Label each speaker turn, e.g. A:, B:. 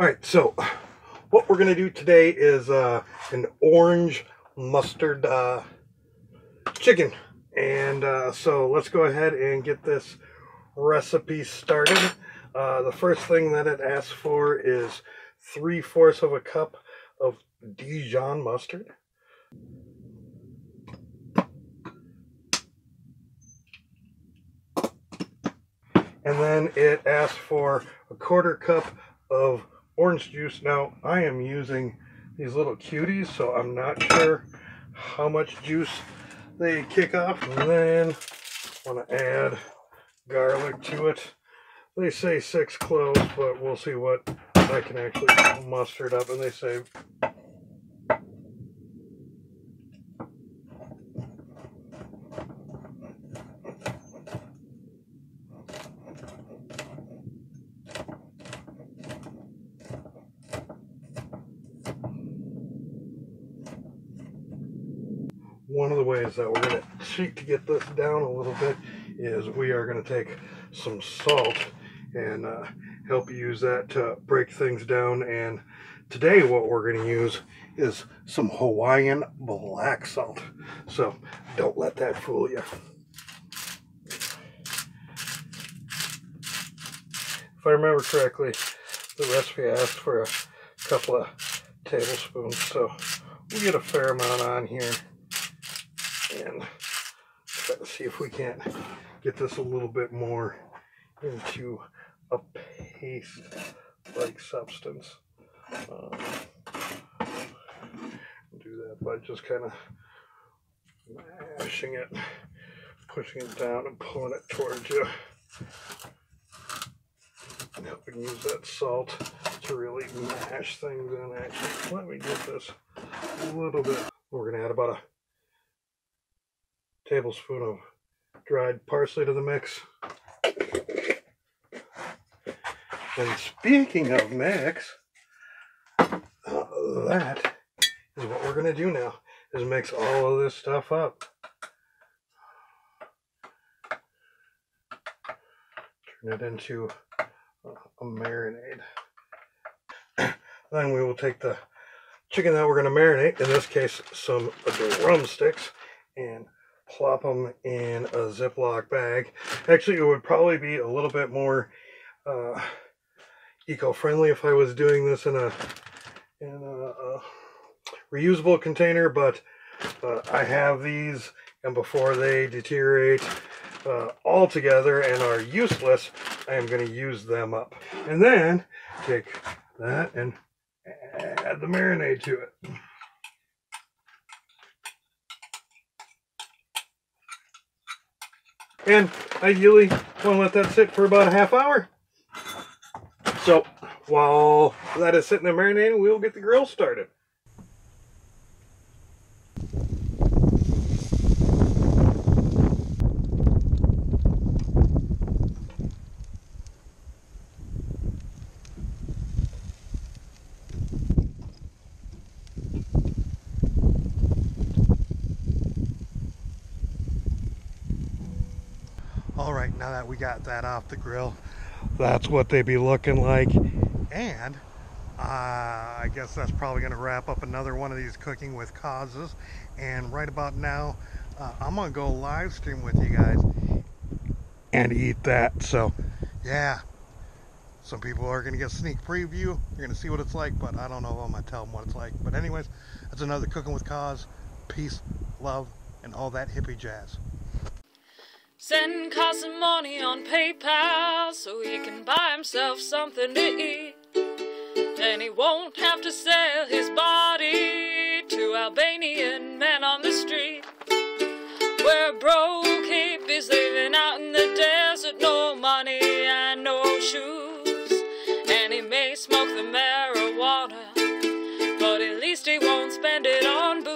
A: Alright, so what we're going to do today is an orange mustard chicken. And so let's go ahead and get this recipe started. The first thing that it asks for is 3/4 of a cup of Dijon mustard. And then it asks for a 1/4 cup of orange juice. Now, I am using these little cuties, so I'm not sure how much juice they kick off. And then I want to add garlic to it. They say 6 cloves, but we'll see what I can actually muster it up. And they say one of the ways that we're going to seek to get this down a little bit is we are going to take some salt and help use that to break things down. And today what we're going to use is some Hawaiian black salt. So don't let that fool you. If I remember correctly, the recipe asked for a couple of tablespoons, so we'll get a fair amount on here and try to see if we can't get this a little bit more into a paste-like substance. Do that by just kind of mashing it, pushing it down and pulling it towards you. And helping use that salt to really mash things in. Actually, let me get this a little bit. We're going to add about a tablespoon of dried parsley to the mix. And speaking of mix, that is what we're going to do now, is mix all of this stuff up. Turn it into a marinade. Then we will take the chicken that we're going to marinate, in this case some drumsticks, and plop them in a Ziploc bag. Actually, it would probably be a little bit more eco-friendly if I was doing this in a reusable container, but I have these, and before they deteriorate altogether and are useless, I am going to use them up. And then take that and add the marinade to it. And ideally, want to let that sit for about a half hour. So while that is sitting there marinating, we'll get the grill started. Alright, now that we got that off the grill, that's what they be looking like. And I guess that's probably going to wrap up another one of these cooking with causes. And right about now, I'm going to go live stream with you guys and eat that. So yeah, some people are going to get a sneak preview. You're going to see what it's like, but I don't know if I'm going to tell them what it's like. But anyways, that's another cooking with cause. Peace, love, and all that hippie jazz.
B: Send Cause some money on PayPal so he can buy himself something to eat. Then he won't have to sell his body to Albanian men on the street. We're broke hippies living out in the desert, no money and no shoes. And he may smoke the marijuana, but at least he won't spend it on booze.